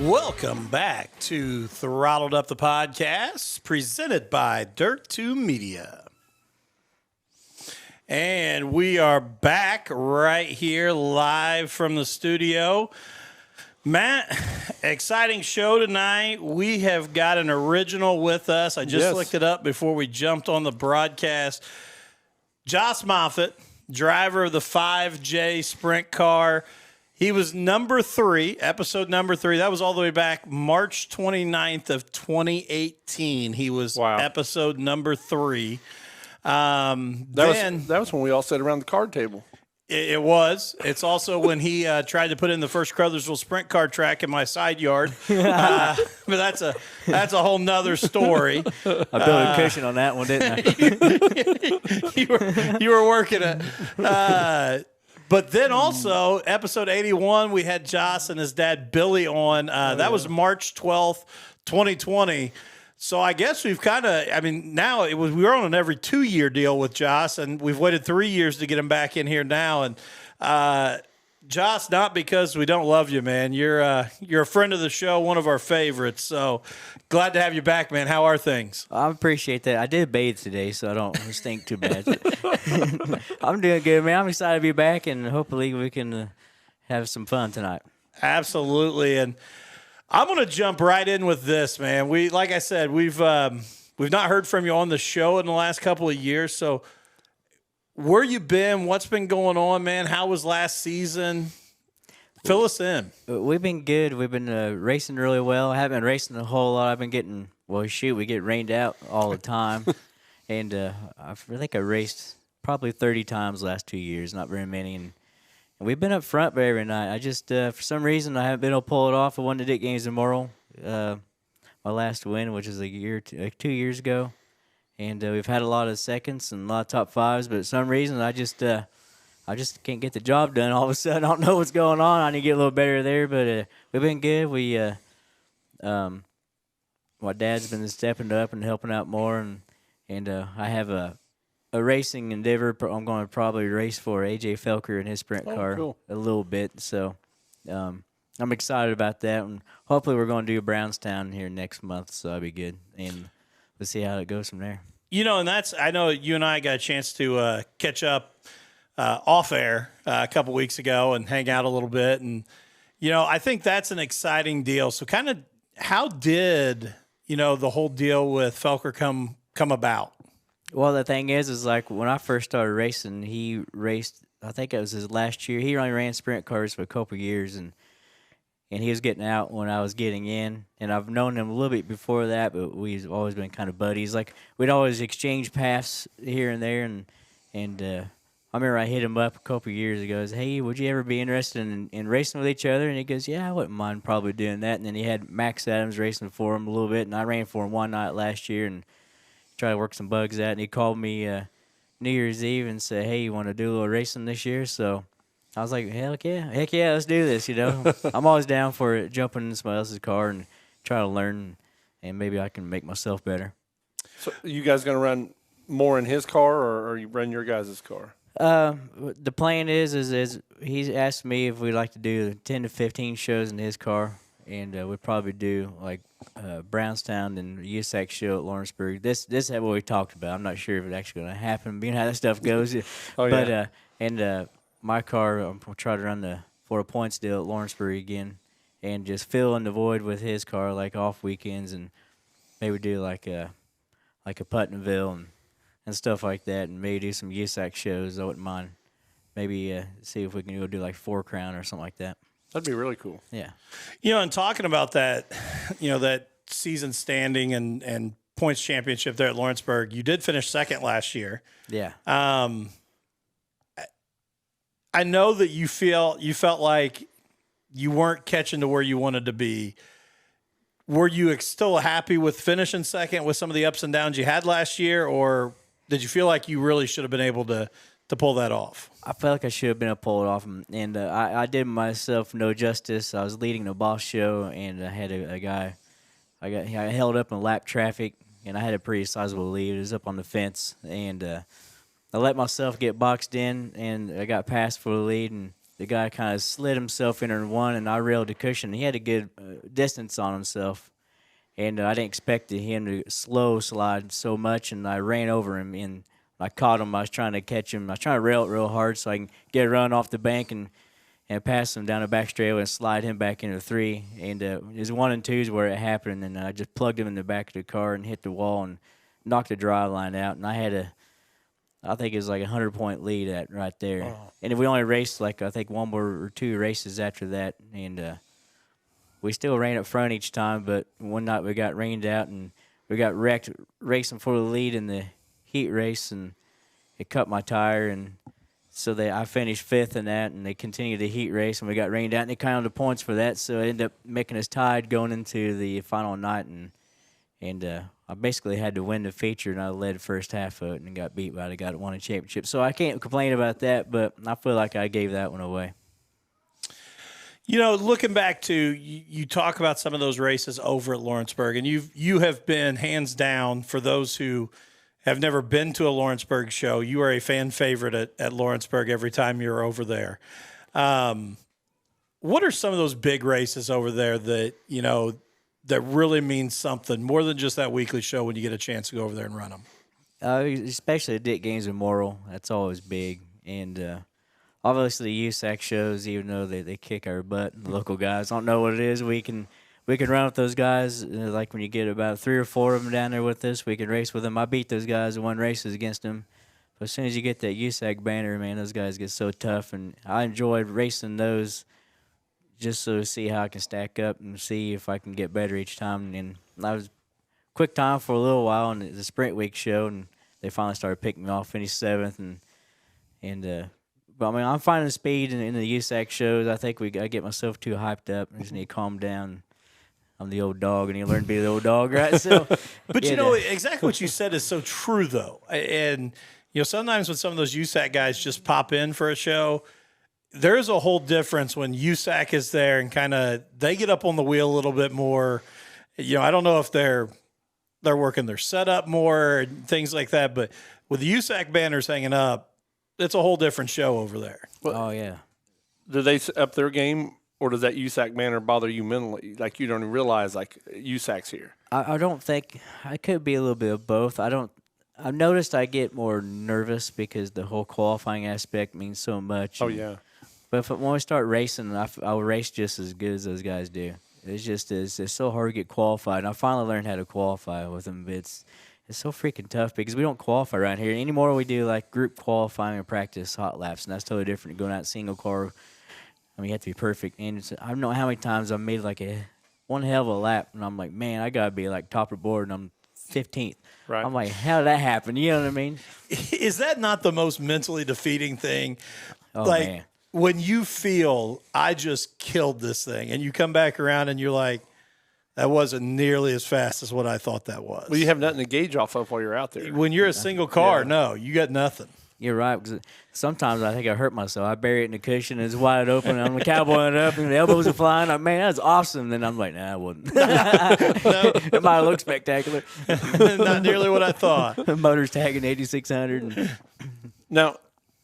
Welcome back to Throttled Up the Podcast, presented by Dirt 2 Media. And we are back right here live from the studio. Matt, exciting show tonight. We have got an original with us. I just looked it up before we jumped on the broadcast. Billy Moffatt, driver of the 5J sprint car. He was number 3, episode number 3. That was all the way back March 29th of 2018. He was episode number 3. That was when we all sat around the card table. It was. It's also when he tried to put in the first Crothersville sprint car track in my side yard. But that's a whole nother story. I built a cushion on that one, didn't I? you were working it. But then also, episode 81, we had Joss and his dad Billy on. That was March 12th, 2020. So I guess we've kind of, now we were on an every 2-year deal with Joss, and we've waited 3 years to get him back in here now. And Joss, not because we don't love you, man. You're a friend of the show, one of our favorites. So glad to have you back, man. How are things? I appreciate that. I did bathe today, so I don't stink too bad. I'm doing good, man. I'm excited to be back, and hopefully we can have some fun tonight. Absolutely. And I'm going to jump right in with this, man. Like I said, we've not heard from you on the show in the last couple of years. So where you been? What's been going on, man? How was last season? Fill us in. We've been good. We've been racing really well. I haven't been racing a whole lot. I've been getting, we get rained out all the time. And I think I raced probably 30 times the last 2 years, not very many. And we've been up front every night. I just, for some reason, I haven't been able to pull it off. I won the Dick Games tomorrow, my last win, which is 2 years ago. And we've had a lot of seconds and a lot of top fives, but for some reason, I just can't get the job done. All of a sudden, I don't know what's going on. I need to get a little better there, but we've been good. My dad's been stepping up and helping out more, and I have a racing endeavor. I'm going to probably race for A.J. Felker in his sprint car a little bit. So I'm excited about that. And hopefully we're going to do Brownstown here next month, so that'll be good. And we'll see how it goes from there. And I know you and I got a chance to catch up off air a couple weeks ago and hang out a little bit. And, I think that's an exciting deal. So kind of how did, the whole deal with Felker come about? Well, the thing is like when I first started racing, he raced, I think it was his last year. He only ran sprint cars for a couple of years, and he was getting out when I was getting in. And I've known him a little bit before that, but we've always been kind of buddies. Like, we'd always exchange paths here and there, and I remember I hit him up a couple of years ago. I said, hey, would you ever be interested in racing with each other? And he goes, yeah, I wouldn't mind probably doing that. And then he had Max Adams racing for him a little bit, and I ran for him one night last year and tried to work some bugs out. And he called me New Year's Eve and said, hey, you want to do a little racing this year? So I was like, heck yeah, let's do this, I'm always down for it, jumping in somebody else's car and try to learn, and maybe I can make myself better. So you guys going to run more in his car, or you run your guys' car? The plan is he's asked me if we'd like to do 10 to 15 shows in his car, and we'd probably do like Brownstown and USAC show at Lawrenceburg. This is what we talked about. I'm not sure if it's actually going to happen, being how that stuff goes. My car, I'm going to try to run for a points deal at Lawrenceburg again, and just fill in the void with his car, like off weekends, and maybe do like a Putnamville and stuff like that, and maybe do some USAC shows. I wouldn't mind. Maybe see if we can go do like 4 Crown or something like that. That'd be really cool. Yeah. And talking about that, that season standing and points championship there at Lawrenceburg, you did finish second last year. Yeah. I know that you felt like you weren't catching to where you wanted to be. Were you still happy with finishing second with some of the ups and downs you had last year, or did you feel like you really should have been able to pull that off? I felt like I should have been able to pull it off, and I did myself no justice. I was leading the boss show, and I had a guy. I held up in lap traffic, and I had a pretty sizable lead. It was up on the fence, and I let myself get boxed in, and I got passed for the lead, and the guy kind of slid himself in and won, and I railed the cushion. He had a good distance on himself, and I didn't expect him to slow slide so much, and I ran over him, and I caught him. I was trying to catch him. I was trying to rail it real hard so I can get a run off the bank and pass him down the back straightaway and slide him back into 3. And it was 1 and 2s where it happened, and I just plugged him in the back of the car and hit the wall and knocked the drive line out. And I had I think it was like a 100-point lead right there. Oh. And we only raced like I think 1 more or 2 races after that, and we still ran up front each time. But one night we got rained out and we got wrecked racing for the lead in the heat race, and it cut my tire, and so I finished 5th in that, and they continued the heat race, and we got rained out, and they counted the points for that, so it ended up making us tied going into the final night, and I basically had to win the feature, and I led the first half of it and got beat by the guy that won a championship. So I can't complain about that, but I feel like I gave that one away. You know, looking back to you talk about some of those races over at Lawrenceburg, and you have been hands down, for those who have never been to a Lawrenceburg show, you are a fan favorite at Lawrenceburg every time you're over there. What are some of those big races over there that, you know, that really means something more than just that weekly show when you get a chance to go over there and run them? Especially the Dick Gaines Memorial. That's always big. And obviously the USAC shows, even though they kick our butt, the local guys don't know what it is. We can run with those guys. Like when you get about 3 or 4 of them down there with us, we can race with them. I beat those guys and won races against them. But as soon as you get that USAC banner, man, those guys get so tough. And I enjoyed racing those just so to see how I can stack up and see if I can get better each time. And I was quick time for a little while in the sprint week show, and they finally started picking me off, finished 7th. But I mean, I'm finding speed in the USAC shows. I think I get myself too hyped up. I just need to calm down. I'm the old dog, and you learn to be the old dog, right? So, but you know, exactly what you said is so true, though. And you know, sometimes when some of those USAC guys just pop in for a show, there's a whole difference when USAC is there and kind of they get up on the wheel a little bit more. You know, I don't know if they're working their setup more and things like that, but with the USAC banners hanging up, it's a whole different show over there. Oh yeah. Do they up their game? Or does that USAC banner bother you mentally? Like you don't even realize like USAC's here. I don't think I could be a little bit of both. I've noticed I get more nervous because the whole qualifying aspect means so much. Oh yeah. But when we start racing, I'll race just as good as those guys do. It's so hard to get qualified. And I finally learned how to qualify with them. But it's so freaking tough because we don't qualify around here anymore. We do like group qualifying and practice hot laps, and that's totally different than going out single car. I mean, you have to be perfect. And I don't know how many times I've made like one hell of a lap, and I'm like, man, I got to be like top of the board, and I'm 15th. Right. I'm like, how did that happen? You know what I mean? Is that not the most mentally defeating thing? Oh, like, man. When you feel, I just killed this thing, and you come back around and you're like, that wasn't nearly as fast as what I thought that was. Well, you have nothing to gauge off of while you're out there. When you're a single car, no, you got nothing. You're right. Because sometimes I think I hurt myself. I bury it in the cushion, and it's wide open, and I'm cowboying it up, and the elbows are flying. Like, man, that's awesome. Then I'm like, nah, it wasn't. It might look spectacular. Not nearly what I thought. Motor's tagging 8,600. Now,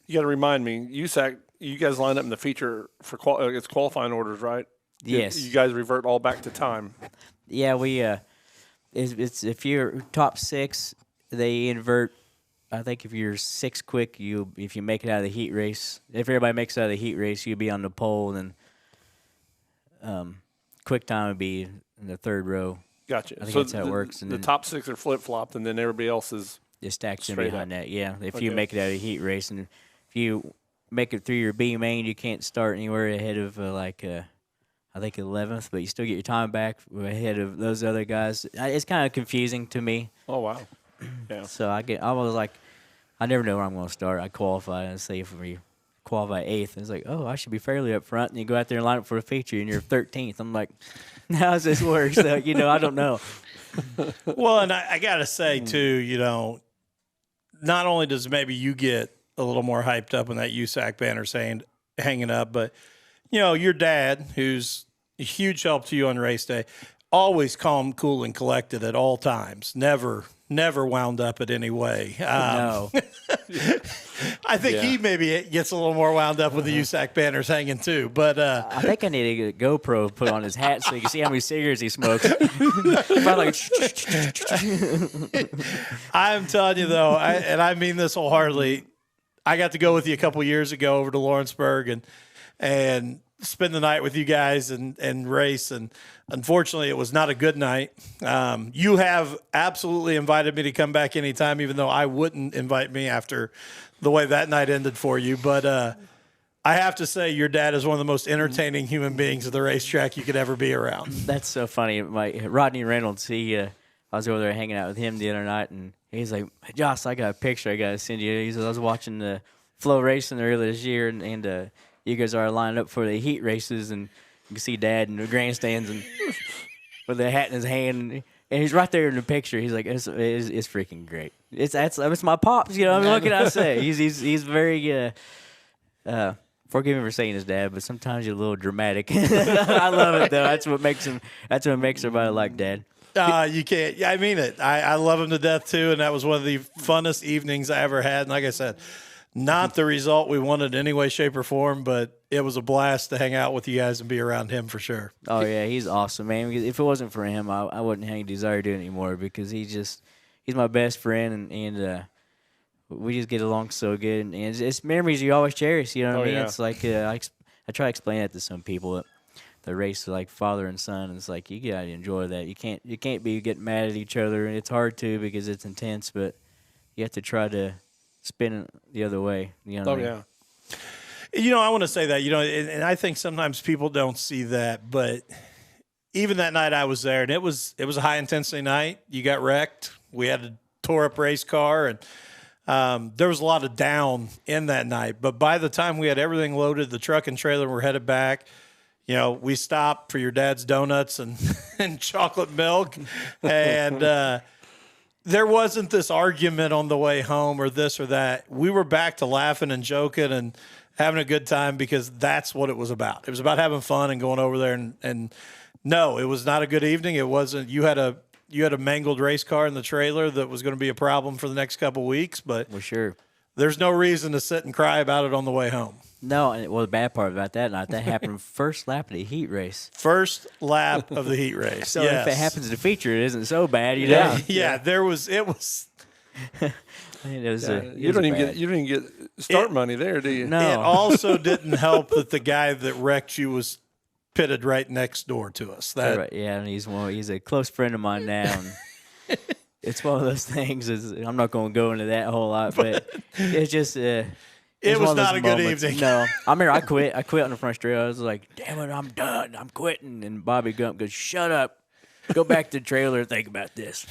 you got to remind me, USAC, you guys lined up in the feature for it's qualifying orders, right? Yes. You guys revert all back to time. Yeah, we it's if you're top 6, they invert. I think if you're 6 quick, if you make it out of the heat race, if everybody makes it out of the heat race, you'll be on the pole, and quick time would be in the 3rd row. Gotcha. I think that's how it works. And the top 6 are flip-flopped, and then everybody else is stacked in straight behind up. that. Yeah, if you make it out of the heat race, and if you make it through your B main, you can't start anywhere ahead of I think 11th, but you still get your time back ahead of those other guys. It's kind of confusing to me. Oh wow. Yeah. So I was like, I never know where I'm going to start. I qualify and say if we qualify 8th, it's like, oh, I should be fairly up front. And you go out there and line up for a feature, and you're 13th. I'm like, how does this work? So, I don't know. Well, and I got to say, too, not only does maybe you get a little more hyped up when that USAC banner's hanging up, but, your dad, who's a huge help to you on race day, always calm, cool, and collected at all times. Never wound up at any way. No. I think he maybe gets a little more wound up with the USAC banners hanging too. But I think I need to get a GoPro put on his hat so you can see how many cigarettes he smokes. Probably like, I'm telling you though, and I mean this wholeheartedly, I got to go with you a couple years ago over to Lawrenceburg and spend the night with you guys and race. And unfortunately, it was not a good night. You have absolutely invited me to come back anytime, even though I wouldn't invite me after the way that night ended for you. But I have to say, your dad is one of the most entertaining human beings at the racetrack you could ever be around. that's so funny. Rodney Reynolds, I was over there hanging out with him the other night, and he's like, Josh, I got a picture I got to send you. He says, I was watching the Flow racing earlier this year, and you guys are lined up for the heat races, and you can see Dad in the grandstands and with the hat in his hand, and he's right there in the picture. He's like, it's freaking great. It's my pops, you know. I mean, what can I say? He's very forgive me for saying his dad, but sometimes you're a little dramatic. I love it though. That's what makes everybody like Dad. You can't. Yeah, I mean it. I love him to death too, and that was one of the funnest evenings I ever had. And like I said, not the result we wanted in any way, shape, or form, but it was a blast to hang out with you guys and be around him for sure. Oh yeah, he's awesome, man. Because if it wasn't for him, I wouldn't have any desire to do it anymore. Because he's my best friend, and we just get along so good. And it's memories you always cherish. You know what I mean? Yeah. It's like I try to explain that to some people. The race like father and son. It's like you gotta enjoy that. You can't be getting mad at each other, and it's hard to because it's intense. But you have to try to spin it the other way. You know what I mean? Yeah. I want to say that, and I think sometimes people don't see that, but even that night I was there, and it was a high intensity night. You got wrecked. We had a tore up race car, and there was a lot of down in that night. But by the time we had everything loaded, the truck and trailer were headed back. We stopped for your dad's donuts and chocolate milk, and there wasn't this argument on the way home or this or that. We were back to laughing and joking and having a good time because that's what it was about. It was about having fun and going over there. And no, it was not a good evening. It wasn't. You had a mangled race car in the trailer that was going to be a problem for the next couple of weeks. But Well, sure. there's no reason to sit and cry about it on the way home. No, and the bad part about that night, that happened first lap of the heat race. First lap of the heat race. So yes. if it happens to feature, it isn't so bad, you know. Yeah, it was. It was You don't even get start money there, do you? No. It also didn't help that the guy that wrecked you was pitted right next door to us. Right, yeah, and he's a close friend of mine now. And it's one of those things. I'm not going to go into that whole lot, but it's just. It was one of not those a good moments. evening. No, I remember I quit. I quit on the front straight. I was like, "Damn it, I'm done. I'm quitting." And Bobby Gump goes, "Shut up. Go back to the trailer and think about this."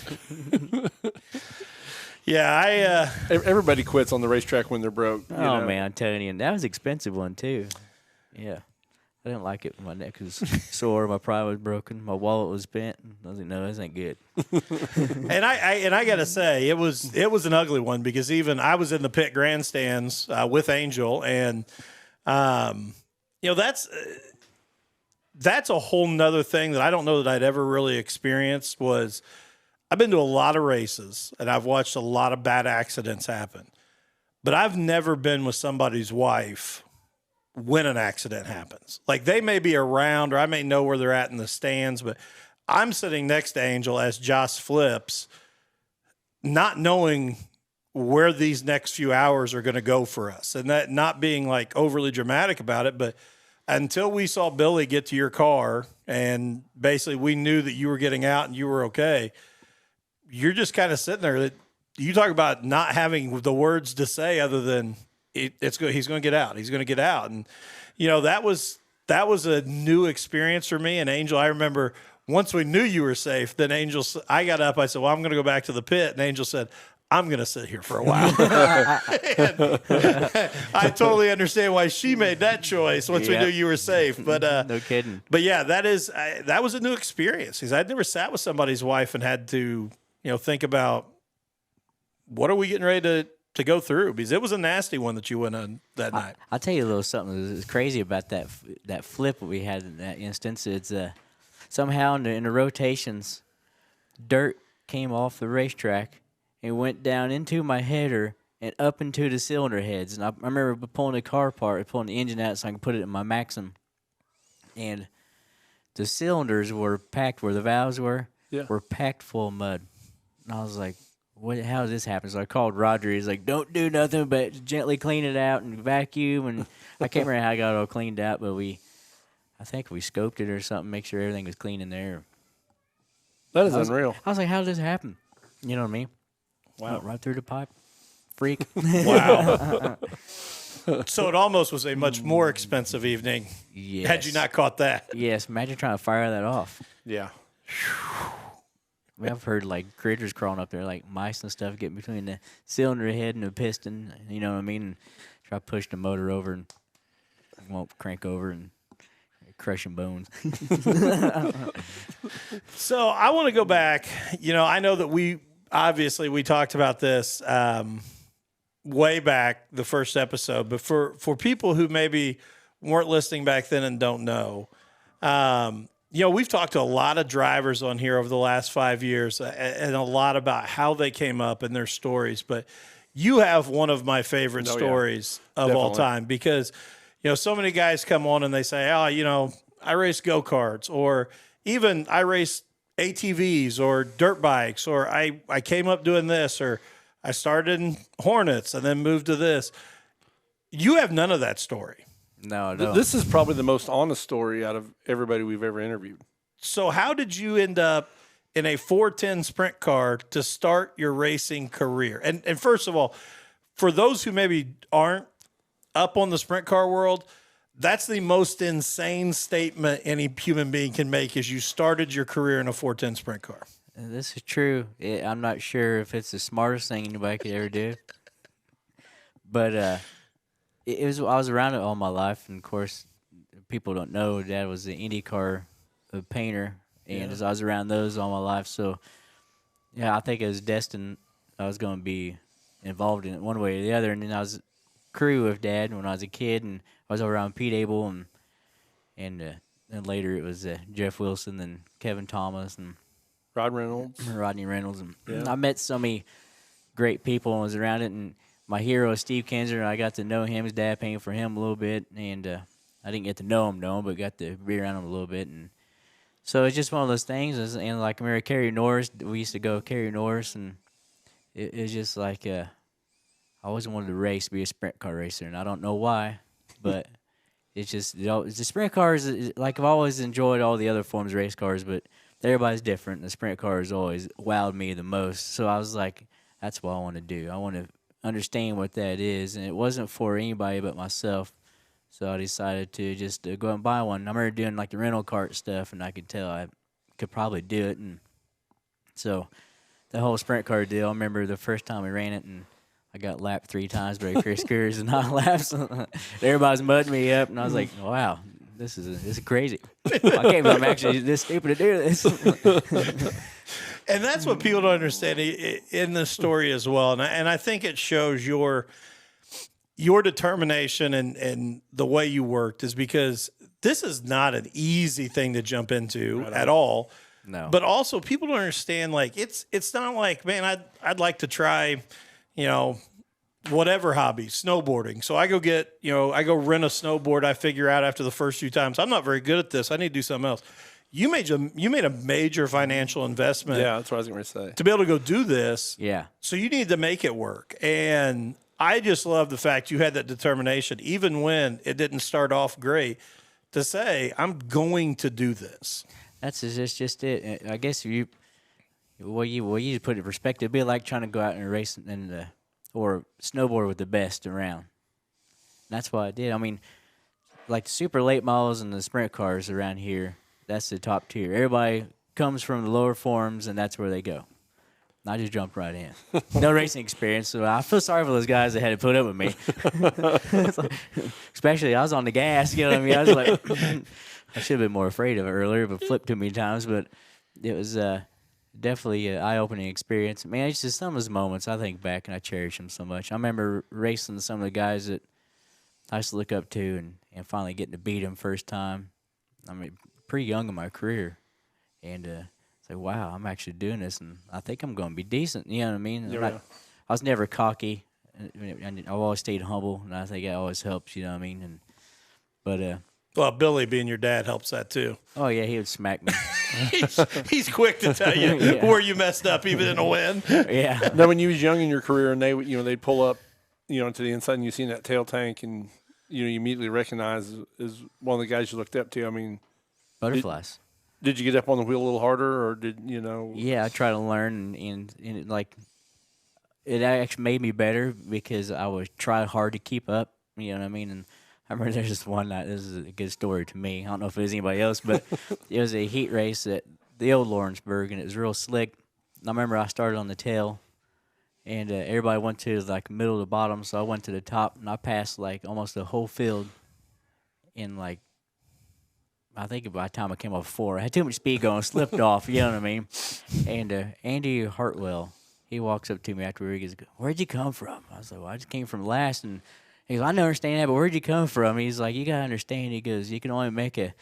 Yeah, Everybody quits on the racetrack when they're broke. you Oh know? man, I'm telling you, and that was an expensive one too. Yeah, I didn't like it. My neck was sore. My pride was broken. My wallet was bent. I was like, "No, this ain't good." and I gotta say it was an ugly one because even I was in the pit grandstands with Angel, and that's a whole nother thing that I don't know that I'd ever really experienced. Was I've been to a lot of races and I've watched a lot of bad accidents happen, but I've never been with somebody's wife when an accident happens. Like they may be around or I may know where they're at in the stands, but I'm sitting next to Angel as Josh flips, not knowing where these next few hours are going to go for us. And that not being like overly dramatic about it, but until we saw Billy get to your car and basically we knew that you were getting out and you were okay, you're just kind of sitting there. You talk about not having the words to say other than he's going to get out. He's going to get out. And, that was a new experience for me. And Angel, I remember once we knew you were safe, then I got up, I said, well, I'm going to go back to the pit. And Angel said, I'm going to sit here for a while. I totally understand why she made that choice once we knew you were safe. But No kidding. But yeah, that was a new experience because I'd never sat with somebody's wife and had to, think about what are we getting ready to go through, because it was a nasty one that you went on that night. I'll tell you a little something that's crazy about that flip that we had in that instance. It's somehow in the rotations, dirt came off the racetrack and went down into my header and up into the cylinder heads. And I remember pulling the car apart, pulling the engine out so I could put it in my Maxim. And the cylinders were packed where the valves were packed full of mud. And I was like, how does this happen? So I called Roger. He's like, don't do nothing but gently clean it out and vacuum. And I can't remember how I got it all cleaned out, but I think we scoped it or something, make sure everything was clean in there. That is unreal. I was like, how did this happen? You know what I mean? Wow. Went right through the pipe. Freak. Wow. So it almost was a much more expensive evening Yes. had you not caught that. Yes, imagine trying to fire that off. Yeah. I mean, I've heard like critters crawling up there, like mice and stuff, getting between the cylinder head and the piston. You know what I mean? And try to push the motor over and it won't crank over and crushing bones. So I want to go back. You know, I know that we talked about this way back the first episode, but for people who maybe weren't listening back then and don't know, you know, we've talked to a lot of drivers on here over the last 5 years and a lot about how they came up and their stories. But you have one of my favorite stories of all Definitely. time because, you know, so many guys come on and they say, oh, you know, I race go-karts or even I race ATVs or dirt bikes or I came up doing this or I started in Hornets and then moved to this. You have none of that story. No. This is probably the most honest story out of everybody we've ever interviewed. So how did you end up in a 410 sprint car to start your racing career? And first of all, for those who maybe aren't up on the sprint car world, that's the most insane statement any human being can make is you started your career in a 410 sprint car. This is true. I'm not sure if it's the smartest thing anybody could ever do. But it was. I was around it all my life, and of course, people don't know Dad was an IndyCar painter, and as I was around those all my life, so yeah, I think it was destined I was going to be involved in it one way or the other. And then I was crew with Dad when I was a kid, and I was around Pete Abel, and then later it was Jeff Wilson and Kevin Thomas and Rodney Reynolds, and I met so many great people and was around it, and my hero is Steve Kinzer, and I got to know him. His dad painted for him a little bit, and I didn't get to know him, but got to be around him a little bit, and so it's just one of those things. And like I remember Kerry Norris, we used to go Kerry Norris, and it was just like I always wanted to race, be a sprint car racer, and I don't know why, but it's just the sprint cars. Like I've always enjoyed all the other forms of race cars, but everybody's different. The sprint cars always wowed me the most. So I was like, that's what I want to do. I want to understand what that is. And it wasn't for anybody but myself. So I decided to just go out and buy one. I remember doing like the rental cart stuff, and I could tell I could probably do it. And so the whole sprint car deal, I remember the first time we ran it, and I got lapped 3 times by Chris Coors and 9 laps. Everybody's mudding me up, and I was like, wow. This is crazy. I can't believe I'm actually this stupid to do this. And that's what people don't understand in the story as well. And I think it shows your determination and the way you worked is because this is not an easy thing to jump into at all. No. But also people don't understand, like, it's not like, man, I'd like to try, you know, whatever hobby, snowboarding. So I go rent a snowboard. I figure out after the first few times, I'm not very good at this. I need to do something else. You made a major financial investment. Yeah, that's what I was going to say. To be able to go do this. Yeah. So you need to make it work. And I just love the fact you had that determination, even when it didn't start off great, to say, I'm going to do this. That's just it. I guess you put it in perspective, it'd be like trying to go out and race or snowboard with the best around. And that's what I did. I mean, like the super late models and the sprint cars around here, that's the top tier. Everybody comes from the lower forms, and that's where they go. And I just jumped right in. No racing experience, so I feel sorry for those guys that had to put up with me. Especially, I was on the gas, you know what I mean? I was like, I should have been more afraid of it earlier, but flipped too many times. But it was definitely an eye-opening experience. Man, it's just some of those moments I think back, and I cherish them so much. I remember racing some of the guys that I used to look up to and finally getting to beat them first time. I mean, pretty young in my career. And say, wow, I'm actually doing this, and I think I'm going to be decent. You know what I mean? I was never cocky. and I've always stayed humble, and I think that always helps. You know what I mean? Well, Billy being your dad helps that too. Oh yeah, he would smack me. He's quick to tell you Yeah. where you messed up, even in a win. Yeah. Now, when you was young in your career, and they'd pull up, to the inside, and you seen that tail tank, and you immediately recognize as one of the guys you looked up to. I mean, Butterflies. did you get up on the wheel a little harder, or did Yeah, I try to learn, and it, like it actually made me better because I was trying hard to keep up. You know what I mean? And I remember there's this one night. This is a good story to me. I don't know if it was anybody else, but it was a heat race at the old Lawrenceburg, and it was real slick. And I remember I started on the tail, and everybody went to like middle to bottom, so I went to the top, and I passed like almost the whole field in like. I think by the time I came off 4, I had too much speed going, slipped off, you know what I mean? And Andy Hartwell, he walks up to me after he goes, "Where'd you come from?" I was like, "Well, I just came from last." And he goes, "I don't understand that, but where'd you come from?" He's like, "You got to understand." He goes, "You can only make a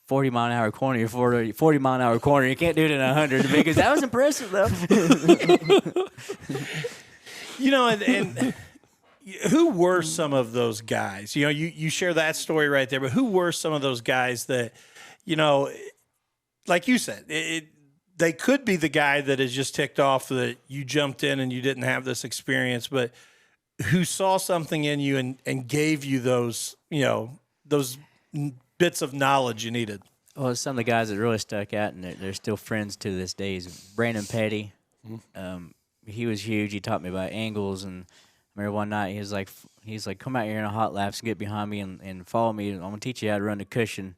40-mile-an-hour corner, 40-mile-an-hour corner. You can't do it in 100. Because that was impressive, though. And who were some of those guys? You share that story right there, but who were some of those guys that, like you said, they could be the guy that is just ticked off that you jumped in and you didn't have this experience, but who saw something in you and gave you those, those bits of knowledge you needed? Well, some of the guys that really stuck out, and they're still friends to this day, is Brandon Petty. He was huge. He taught me about angles, and I remember one night he was like, "Come out here in a hot laps and get behind me and follow me. I'm gonna teach you how to run the cushion."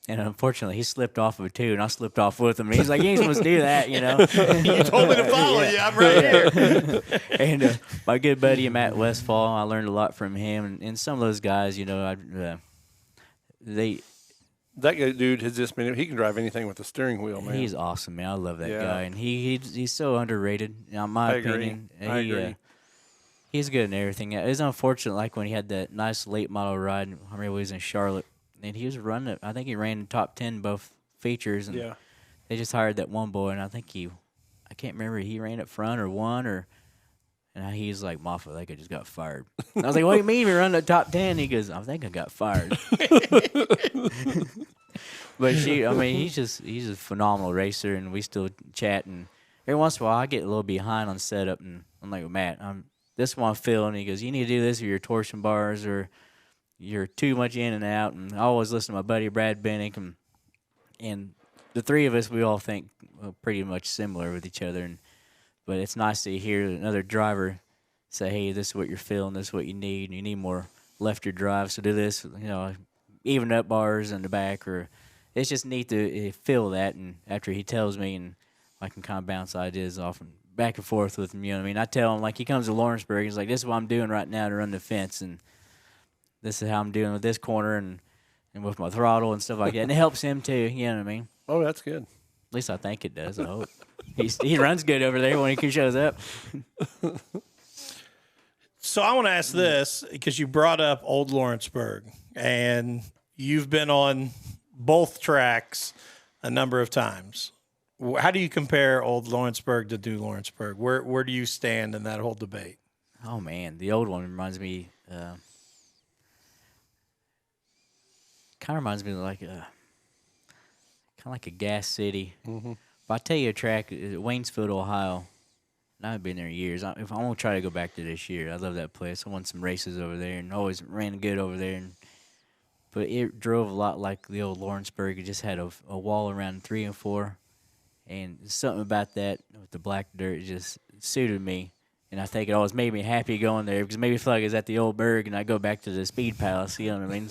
And unfortunately, he slipped off of it too, and I slipped off with him. And he's like, "You ain't supposed to do that, You told me to follow you. I'm right here. And my good buddy Matt Westfall, I learned a lot from him, and some of those guys, That guy, dude, has just been. He can drive anything with a steering wheel, man. He's awesome, man. I love that guy, and he's so underrated, in my opinion. I agree. He's good in everything. It's unfortunate, like when he had that nice late model ride. I remember he was in Charlotte, and he was running it. I think he ran in top 10 both features, and they just hired that one boy, and I think I can't remember, he ran up front or won, and he's like, "Moffatt, I think I just got fired." And I was like, "What do you mean we run the top 10? He goes, "I think I got fired." But he's a phenomenal racer, and we still chat, and every once in a while I get a little behind on setup, and I'm like, "Matt, this one I feel," and he goes, "You need to do this with your torsion bars, or you're too much in and out." And I always listen to my buddy Brad Bennick, and the three of us, we all think pretty much similar with each other, but it's nice to hear another driver say, "Hey, this is what you're feeling, this is what you need more lefter drive, so do this, even up bars in the back," or it's just neat to feel that, and after he tells me, and I can kind of bounce ideas off and back and forth with him, you know what I mean? I tell him, like, he comes to Lawrenceburg, he's like, "This is what I'm doing right now to run the fence, and this is how I'm doing with this corner and with my throttle and stuff like that," and it helps him too, you know what I mean? Oh, that's good. At least I think it does, I hope. He runs good over there when he shows up. So I want to ask this, because you brought up Old Lawrenceburg, and you've been on both tracks a number of times. How do you compare Old Lawrenceburg to New Lawrenceburg? Where do you stand in that whole debate? Oh, man, the old one reminds me, kind of reminds me like a gas city. Mm-hmm. If I tell you a track, Waynesfield, Ohio, and I've been there years. If I want to try to go back to this year, I love that place. I won some races over there and always ran good over there. But it drove a lot like the old Lawrenceburg. It just had a wall around 3 and 4. And something about that with the black dirt just suited me. And I think it always made me happy going there, because it made me feel like I was at the old Berg and I go back to the Speed Palace, you know what I mean?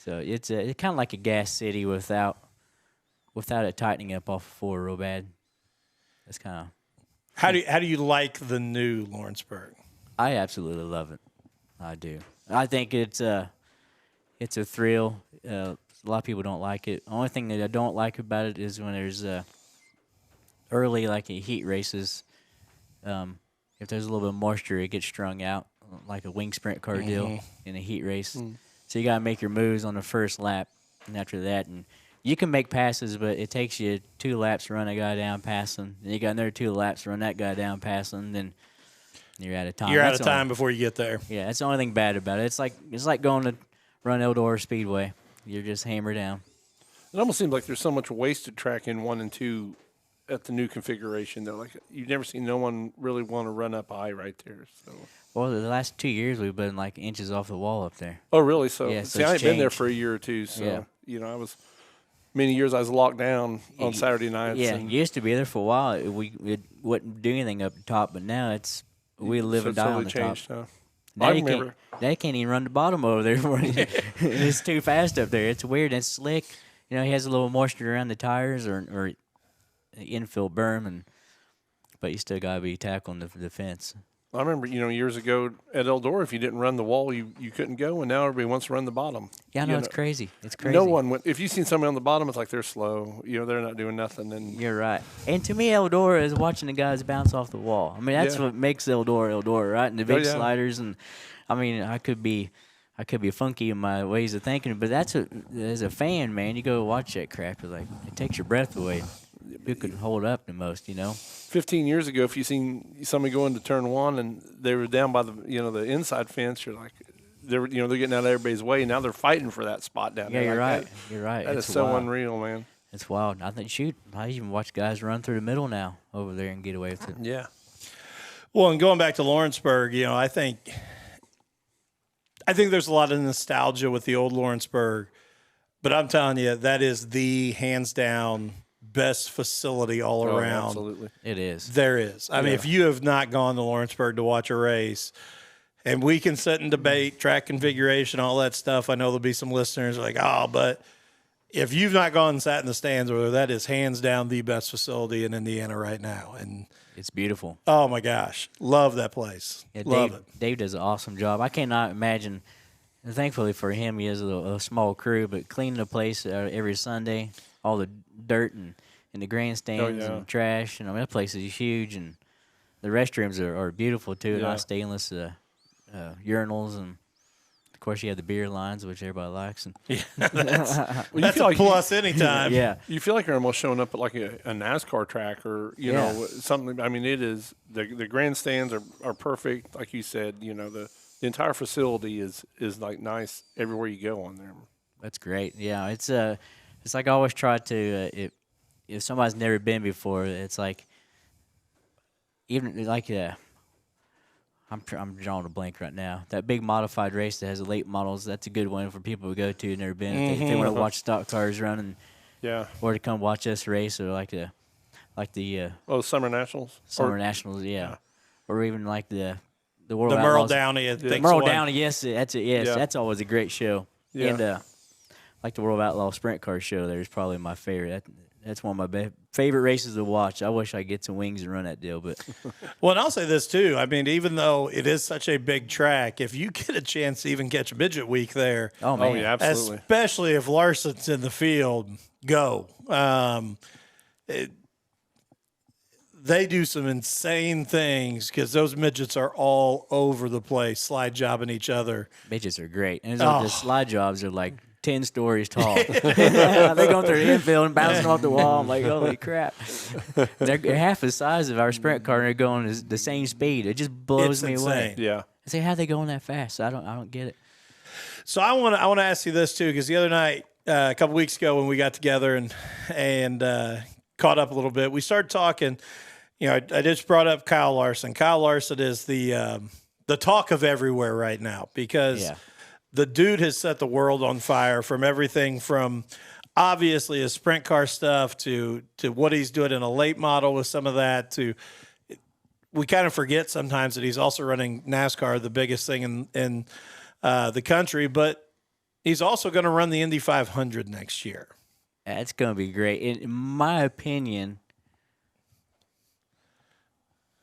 So it's kind of like a gas city without it tightening up off of 4 real bad. That's kind of... How do you like the new Lawrenceburg? I absolutely love it. I do. I think it's a thrill. A lot of people don't like it. The only thing that I don't like about it is when there's early, like heat races. If there's a little bit of moisture, it gets strung out, like a wing sprint car deal in a heat race. So you got to make your moves on the first lap, and after that, and you can make passes, but it takes you 2 laps to run a guy down passing. Then you got another 2 laps to run that guy down passing. Then You're out of time. You're out That's of the time only- before you get there. Yeah, that's the only thing bad about it. It's like going to run Eldora Speedway. You're just hammered down. It almost seems like there's so much wasted track in 1 and 2 at the new configuration. Though, like you've never seen no one really want to run up high right there. So. Well, the last 2 years we've been like inches off the wall up there. Oh, really? So, Yeah, so see, I ain't it's been there changed. for a year or two. So, Yeah. I was many years I was locked down on Saturday nights. Yeah, and used to be there for a while. It wouldn't do anything up the top, but now we live so and it's die totally on the changed, top. huh? Now I you remember. They can't even run the bottom over there. It's too fast up there. It's weird. It's slick. He has a little moisture around the tires or infill berm, but you still gotta be tackling the fence. I remember, years ago at Eldora, if you didn't run the wall, you couldn't go, and now everybody wants to run the bottom. Yeah, I know, You it's crazy. It's crazy. No one went. If you seen somebody on the bottom, it's like they're slow. They're not doing nothing. And You're right. And to me, Eldora is watching the guys bounce off the wall. I mean, that's Yeah. what makes Eldora, right? And the big yeah. sliders, and I mean, I could be funky in my ways of thinking, but as a fan, man, you go watch that crap. It's like it takes your breath away. Who could hold up the most, 15 years ago, if you seen somebody go into turn 1 and they were down by the the inside fence, you're like, they're getting out of everybody's way. Now they're fighting for that spot down Yeah, there. you're Like right. You're right. That is It's so wild. unreal, man. It's wild. I even watch guys run through the middle now over there and get away with it. Yeah. Well, and going back to Lawrenceburg, I think there's a lot of nostalgia with the old Lawrenceburg, but I'm telling you, that is the hands down best facility all Oh, around. absolutely. It is. There is. I mean, if you have not gone to Lawrenceburg to watch a race, and we can sit and debate track configuration, all that stuff. I know there'll be some listeners like, but if you've not gone and sat in the stands, that is hands down the best facility in Indiana right now. And It's beautiful. oh my gosh, love that place. Yeah, Love it. Dave does an awesome job. I cannot imagine. And thankfully for him, he has a small crew, but cleaning the place every Sunday, all the dirt and the grandstands and trash. And that place is huge, and the restrooms are beautiful too. Yeah. Nice stainless urinals, and of course you have the beer lines, which everybody likes. And That's a plus anytime. yeah, You feel like you're almost showing up at like a NASCAR track or something. I mean, it is the grandstands are perfect, like you said. The entire facility is like nice everywhere you go on there. that's great. Yeah, it's like I always try to if somebody's never been before, it's like even like I'm drawing a blank right now. That big modified race that has the late models, that's a good one for people to go to and never been. If they want to watch stock cars running, or to come watch us race, or like the Summer Nationals. Summer Nationals, or even like the World The Merle Outlaws. Downey, I think. Merle Downey, yes, that's it. Yes, Yeah. that's always a great show. Yeah. And like the World Outlaw Sprint Car show, there's probably my favorite. That's one of my favorite races to watch. I wish I could get some wings and run that deal, but Well, and I'll say this too. I mean, even though it is such a big track, if you get a chance to even catch Midget Week there, oh man, Oh yeah, absolutely. especially if Larson's in the field, go. They do some insane things because those midgets are all over the place, slide jobbing each other. midgets are great, and the slide jobs are like 10 stories tall. They're going through the infield and bouncing off the wall. I'm like, holy crap! They're half the size of our sprint car, and they're going the same speed. It just blows It's me away. insane. Yeah. I say, how they going that fast? I don't get it. So I want to ask you this too, because the other night, a couple weeks ago, when we got together and caught up a little bit, we started talking. I just brought up Kyle Larson. Kyle Larson is the talk of everywhere right now because the dude has set the world on fire, from everything from obviously his sprint car stuff to what he's doing in a late model with some of that. To we kind of forget sometimes that he's also running NASCAR, the biggest thing in the country, but he's also going to run the Indy 500 next year. That's going to be great. In my opinion,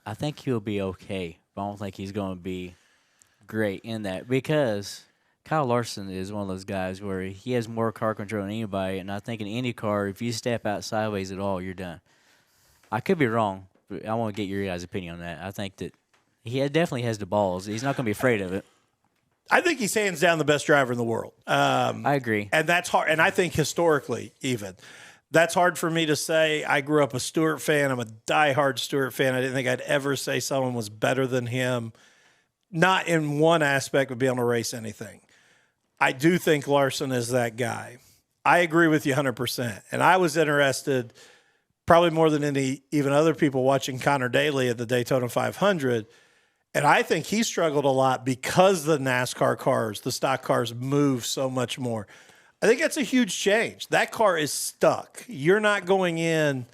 I think he'll be okay, but I don't think he's going to be great in that, because Kyle Larson is one of those guys where he has more car control than anybody, and I think in any car, if you step out sideways at all, you're done. I could be wrong, but I want to get your guys' opinion on that. I think that he definitely has the balls. He's not going to be afraid of it. I think he's hands down the best driver in the world. I agree. And that's hard. And I think historically, even That's hard for me to say. I grew up a Stewart fan. I'm a diehard Stewart fan. I didn't think I'd ever say someone was better than him, not in one aspect of being able to race anything. I do think Larson is that guy. I agree with you 100%. And I was interested, probably more than even other people, watching Connor Daly at the Daytona 500. And I think he struggled a lot because the NASCAR cars, the stock cars, move so much more. I think that's a huge change. That car is stuck. You're not going in,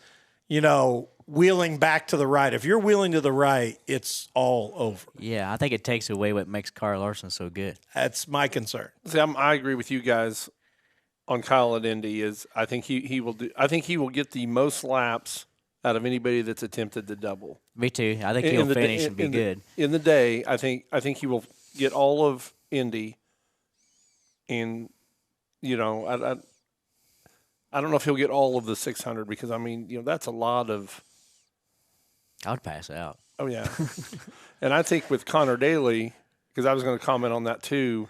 wheeling back to the right. If you're wheeling to the right, it's all over. Yeah, I think it takes away what makes Kyle Larson so good. That's my concern. See, I agree with you guys on Kyle at Indy. I think he will do. I think he will get the most laps out of anybody that's attempted the double. Me too. I think he'll finish and be good. In the day, I think he will get all of Indy. And I don't know if he'll get all of the 600 because that's a lot of. I would pass out. Oh yeah, and I think with Connor Daly, because I was going to comment on that too.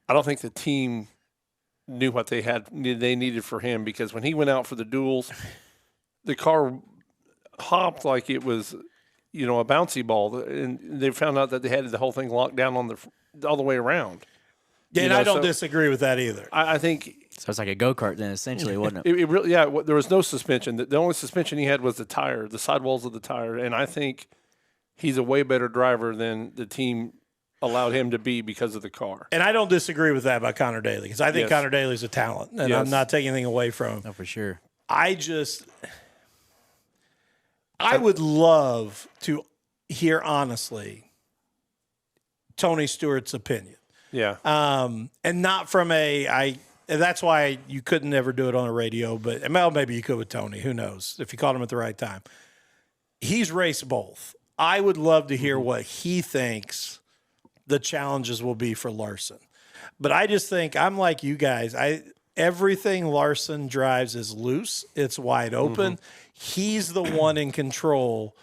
I don't think the team knew what they needed for him, because when he went out for the duels, the car hopped like it was, a bouncy ball, and they found out that they had the whole thing locked down all the way around. Yeah, and I don't disagree with that either. I think so. It's like a go-kart then, essentially, wasn't it? It really, yeah. There was no suspension. The only suspension he had was the tire, the sidewalls of the tire, and I think he's a way better driver than the team allowed him to be because of the car. And I don't disagree with that about Connor Daly, because I think Connor Daly's a talent, and I'm not taking anything away from him. No, for sure. I would love to hear, honestly, Tony Stewart's opinion. Yeah. And not from and that's why you couldn't ever do it on the radio, but maybe you could with Tony. Who knows if you called him at the right time. He's raced both. I would love to hear what he thinks the challenges will be for Larson. But I just think, I'm like you guys. Everything Larson drives is loose. It's wide open. He's the one in control.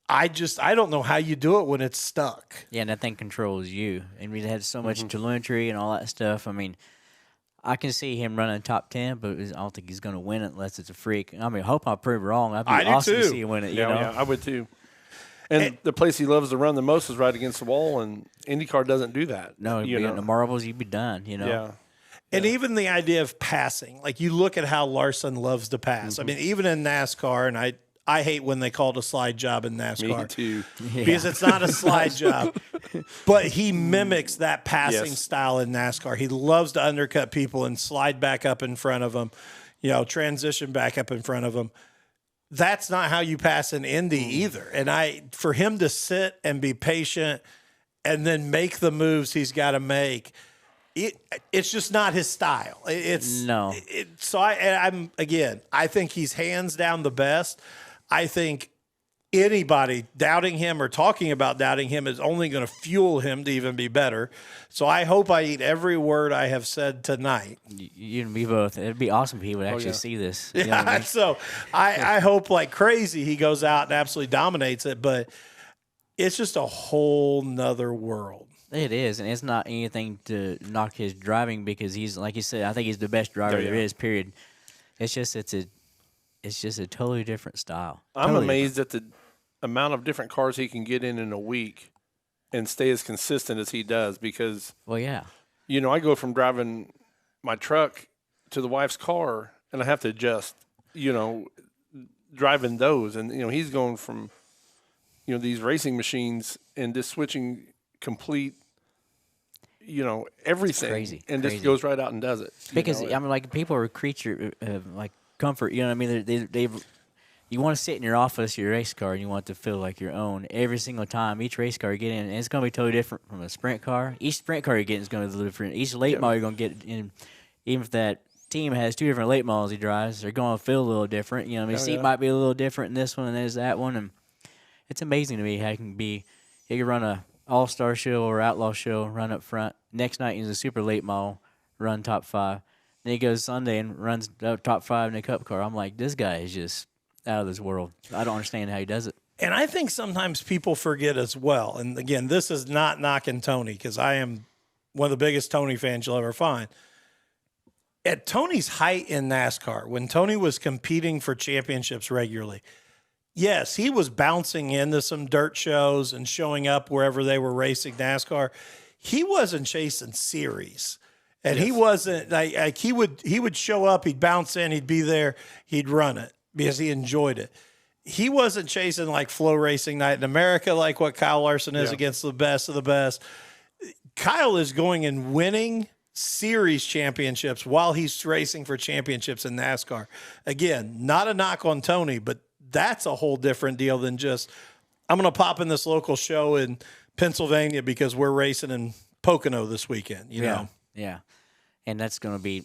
I don't know how you do it when it's stuck. Yeah, and that thing controls you. And we had so much telemetry and all that stuff. I mean, I can see him running top 10, but I don't think he's going to win it unless it's a freak. I mean, I hope I prove wrong. I'd be awesome to see him win it. Yeah, I would too. And the place he loves to run the most is right against the wall, and IndyCar doesn't do that. No, in the marbles, you'd be done, Yeah. And even the idea of passing, like you look at how Larson loves to pass. I mean, even in NASCAR, and I hate when they call it a slide job in NASCAR. Me too. Because it's not a slide job. But he mimics that passing style in NASCAR. He loves to undercut people and slide back up in front of them, transition back up in front of them. That's not how you pass in Indy either. And for him to sit and be patient and then make the moves he's got to make, it's just not his style. So I think he's hands down the best. I think anybody doubting him or talking about doubting him is only going to fuel him to even be better. So I hope I eat every word I have said tonight. You and me both. It'd be awesome if he would actually see this. Yeah, so I hope like crazy he goes out and absolutely dominates it, but it's just a whole nother world. It is, and it's not anything to knock his driving, because he's, like you said, I think he's the best driver there is, period. It's just a totally different style. I'm amazed at the amount of different cars he can get in a week and stay as consistent as he does, because I go from driving my truck to the wife's car, and I have to adjust, driving those, and he's going from these racing machines and just switching complete everything, crazy, just goes right out and does it. Because like people are a creature of like comfort. You know what I mean? You want to sit in your office, your race car, and you want it to feel like your own every single time. Each race car you get in, and it's going to be totally different from a sprint car. Each sprint car you get is going to be different. Each late model you're going to get in, even if that team has two different late models he drives, they're going to feel a little different. Seat might be a little different in this one and there's that one, and it's amazing to me how he can run a all-star show or outlaw show, run up front. Next night he's a super late model, run top 5. Then he goes Sunday and runs top 5 in a cup car. I'm like, this guy is just out of this world. I don't understand how he does it. And I think sometimes people forget as well. And again, this is not knocking Tony, because I am one of the biggest Tony fans you'll ever find. at Tony's height in NASCAR, when Tony was competing for championships regularly, yes, he was bouncing into some dirt shows and showing up wherever they were racing NASCAR. He wasn't chasing series. And he wasn't like he would show up, he'd bounce in, he'd be there, he'd run it because he enjoyed it. He wasn't chasing like flow racing night in America like what Kyle Larson is against the best of the best. Kyle is going and winning series championships while he's racing for championships in NASCAR. Again, not a knock on Tony, but that's a whole different deal than just, I'm going to pop in this local show in Pennsylvania because we're racing in Pocono this weekend, you know? Yeah. And that's going to be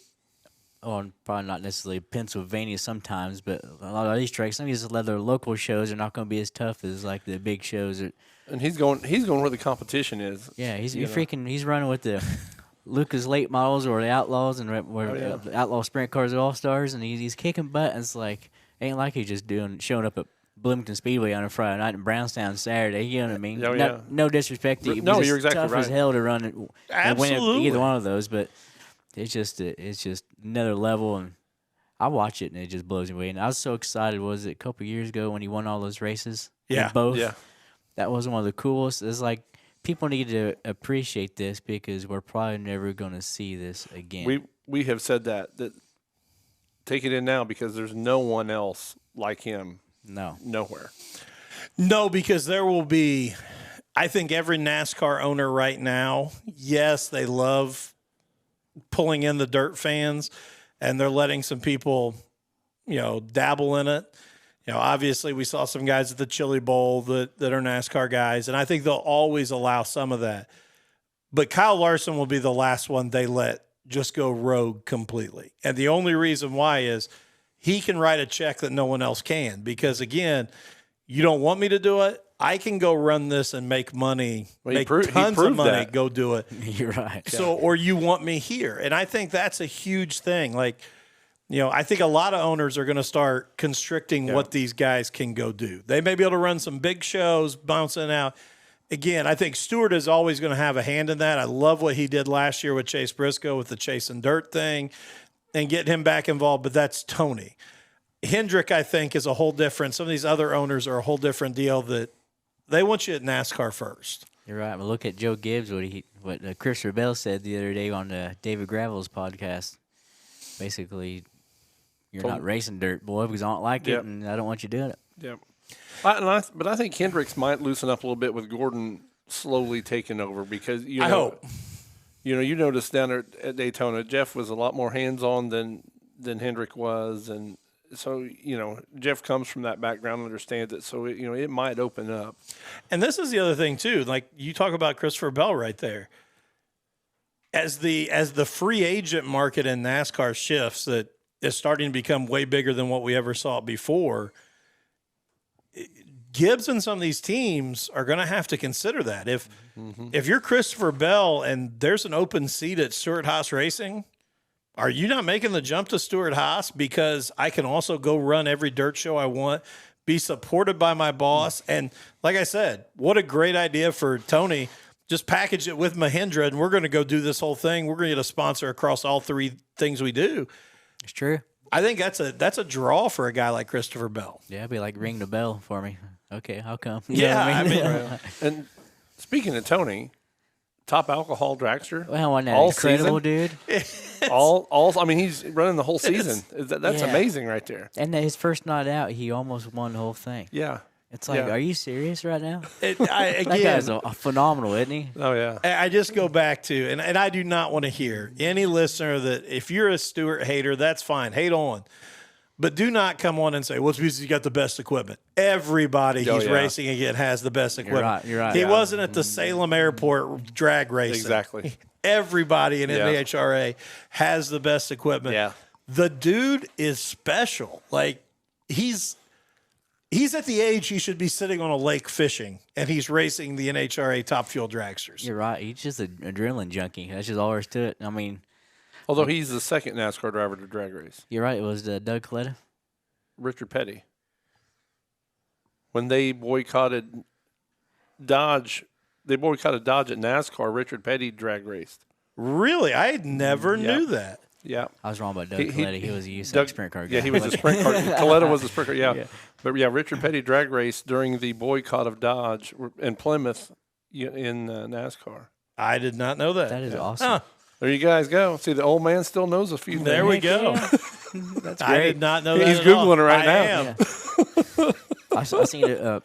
on probably not necessarily Pennsylvania sometimes, but a lot of these tracks, some of these other local shows are not going to be as tough as like the big shows. And he's going where the competition is. Yeah, he's running with the Lucas late models or the Outlaws and the Outlaw Sprint Cars All Stars, and he's kicking butt. And it's like ain't like he's just showing up at Bloomington Speedway on a Friday night and Brownstown Saturday. You know what I mean? No disrespect to you. No, but you're exactly tough right. as hell to run it and win either one of those, but it's just another level, and I watch it and it just blows me away. And I was so excited. Was it a couple years ago when he won all those races? Yeah, both. Yeah, that was one of the coolest. It's like people need to appreciate this because we're probably never going to see this again. We have said that take it in now because there's no one else like him. Nowhere. No, because there will be, I think every NASCAR owner right now, yes, they love pulling in the dirt fans and they're letting some people, dabble in it. Obviously we saw some guys at the Chili Bowl that are NASCAR guys, and I think they'll always allow some of that. But Kyle Larson will be the last one they let just go rogue completely. And the only reason why is he can write a check that no one else can. Because, again, you don't want me to do it. I can go run this and make money, tons of money, that. Go do it. You're right. So, or you want me here. And I think that's a huge thing. Like, I think a lot of owners are going to start constricting what these guys can go do. They may be able to run some big shows, bouncing out. Again, I think Stewart is always going to have a hand in that. I love what he did last year with Chase Briscoe with the chasing dirt thing and getting him back involved, but that's Tony. Hendrick, I think, is a whole different. Some of these other owners are a whole different deal that they want you at NASCAR first. You're right. But look at Joe Gibbs, what Christopher Bell said the other day on David Gravel's podcast. Basically, you're not racing dirt, boy, because I don't like it, and I don't want you doing it. Yeah. But I think Hendricks might loosen up a little bit with Gordon slowly taking over because, I hope. You noticed down there at Daytona, Jeff was a lot more hands-on than Hendrick was, and so, Jeff comes from that background, understands it, so, it might open up. And this is the other thing, too. Like, you talk about Christopher Bell right there. As the free agent market in NASCAR shifts, that is starting to become way bigger than what we ever saw before, Gibbs and some of these teams are going to have to consider that. If you're Christopher Bell and there's an open seat at Stewart-Haas Racing, are you not making the jump to Stewart-Haas because I can also go run every dirt show I want, be supported by my boss? And like I said, what a great idea for Tony. Just package it with Mahindra, and we're going to go do this whole thing. We're going to get a sponsor across all three things we do. It's true. I think that's a draw for a guy like Christopher Bell. Yeah, it'd be like ring the bell for me. Okay, I'll come. And speaking of Tony, top alcohol dragster. Well, wasn't that all incredible, season, dude? I mean, he's running the whole season. That's amazing right there. And his first night out, he almost won the whole thing. Yeah. It's like, are you serious right now? Again, that guy's a phenomenal, isn't he? Oh, yeah. I just go back to, and I do not want to hear any listener that if you're a Stewart hater, that's fine. Hate on. But do not come on and say, well, it's because you got the best equipment. Everybody he's racing again has the best equipment. You're right. He wasn't at the Salem Airport drag racing. Exactly. Everybody in NHRA has the best equipment. Yeah. The dude is special. Like, he's at the age he should be sitting on a lake fishing, and he's racing the NHRA Top Fuel dragsters. You're right. He's just an adrenaline junkie. That's just all there is to it. I mean, although he's the second NASCAR driver to drag race. You're right. It was Doug Coletta. Richard Petty. When they boycotted Dodge at NASCAR, Richard Petty drag raced. Really? I never knew that. Yeah. I was wrong about Doug Coletta. He was a USAC Doug- sprint car guy. Yeah, he was a sprint car. Coletta was a sprint car. Yeah. But yeah, Richard Petty drag race during the boycott of Dodge in Plymouth in NASCAR. I did not know that. That is awesome. Huh. There you guys go. See, the old man still knows a few things. There we go. That's I did not know that. He's at all. Googling it right I now. am. I seen it.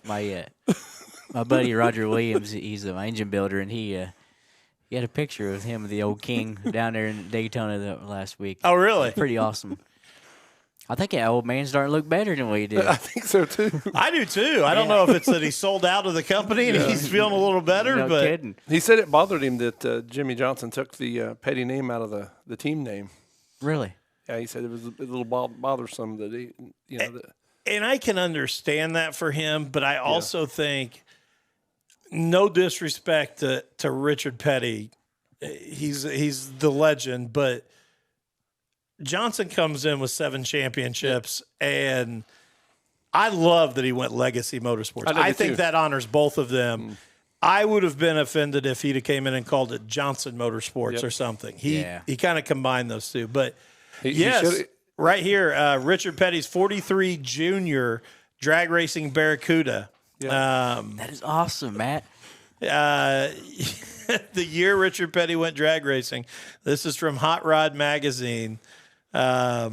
My buddy Roger Williams. He's an engine builder, and he had a picture of him, the old King, down there in Daytona last week. Oh, really? Pretty awesome. I think that old man's starting to look better than what he did. I think so too. I do too. I don't know if it's that he sold out of the company and he's feeling a little better, No but kidding. He said it bothered him that Jimmy Johnson took the Petty name out of the team name. Really? Yeah, he said it was a little bothersome that he, and I can understand that for him, but I also think, no disrespect to Richard Petty, he's the legend, but Johnson comes in with 7 championships, and I love that he went Legacy Motorsports. I think that honors both of them. I would have been offended if he'd have came in and called it Johnson Motorsports or something. He kind of combined those two. But, right here, Richard Petty's 43 Junior Drag Racing Barracuda. That is awesome, Matt. The year Richard Petty went drag racing. This is from Hot Rod Magazine. The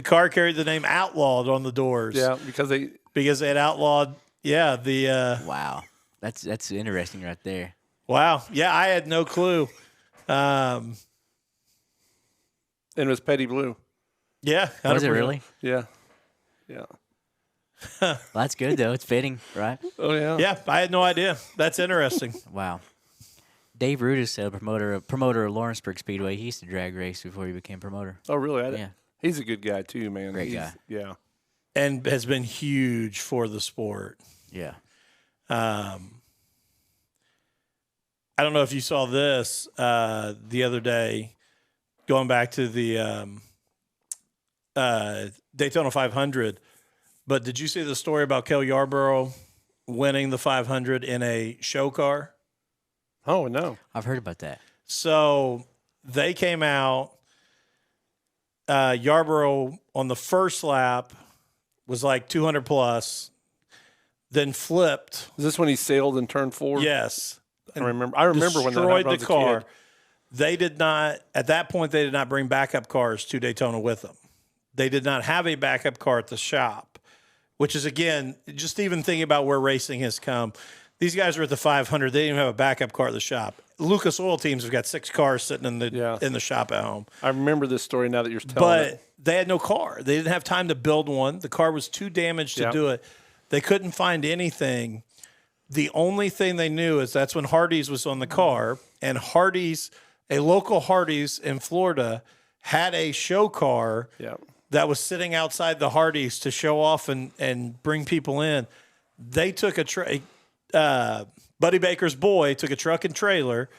car carried the name Outlawed on the doors. Yeah, because they had outlawed. Yeah, Wow, that's interesting right there. Wow. Yeah, I had no clue. And it was Petty Blue. Yeah, 100%. Was it really? Yeah. Well, that's good though. It's fitting, right? Oh yeah. Yeah, I had no idea. That's interesting. Wow. Dave Rudis said promoter of Lawrenceburg Speedway. He used to drag race before he became promoter. Oh really? Yeah. He's a good guy too, man. Great guy. Yeah. And has been huge for the sport. Yeah. I don't know if you saw this the other day, going back to the Daytona 500. But did you see the story about Kel Yarborough winning the 500 in a show car? Oh no, I've heard about that. So they came out. Yarborough on the first lap was like 200 plus, then flipped. is this when he sailed in turn 4? Yes. I remember when that happened. Destroyed I the was a car. kid. They did not, at that point, they did not bring backup cars to Daytona with them. They did not have a backup car at the shop, which is, again, just even thinking about where racing has come. These guys are at the 500. They didn't even have a backup car at the shop. Lucas Oil Teams have got 6 cars sitting in the shop at home. I remember this story now that you're telling it. But they had no car. They didn't have time to build one. The car was too damaged to do it. They couldn't find anything. The only thing they knew is that's when Hardee's was on the car, and Hardee's, a local Hardee's in Florida, had a show car that was sitting outside the Hardee's to show off and bring people in. They took Buddy Baker's boy took a truck and trailer,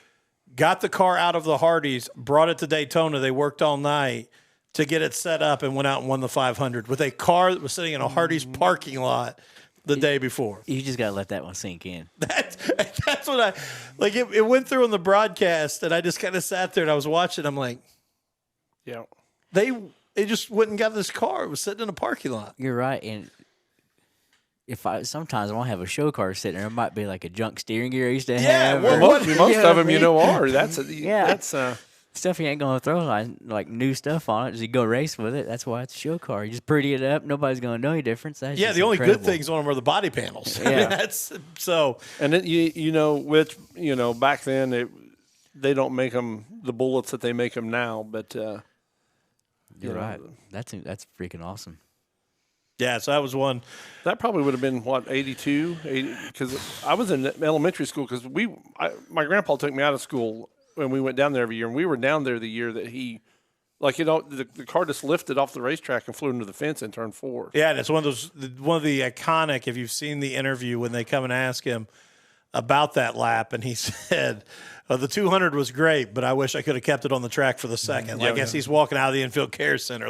got the car out of the Hardee's, brought it to Daytona. They worked all night to get it set up and went out and won the 500 with a car that was sitting in a Hardee's parking lot the day before. You just got to let that one sink in. That's what I like. It went through on the broadcast, and I just kind of sat there and I was watching. I'm like, they just went and got this car. It was sitting in a parking lot. You're right, and sometimes I won't have a show car sitting there. It might be like a junk steering gear I used to have. well, most of them, are. That's stuff you ain't gonna throw like new stuff on it. Just you go race with it. That's why it's a show car. You just pretty it up. Nobody's gonna know any difference. That's the only incredible. good things on them are the body panels. Yeah. I mean, that's so. And then back then they don't make them the bullets that they make them now. But you're right. That's freaking awesome. Yeah, so that was one. That probably would have been, 82? Because I was in elementary school because my grandpa took me out of school when we went down there every year, and we were down there the year that he, the car just lifted off the racetrack and flew into the fence in turn 4. Yeah, and it's one of the iconic, if you've seen the interview when they come and ask him about that lap, and he said, the 200 was great, but I wish I could have kept it on the track for the second. I guess he's walking out of the infield care center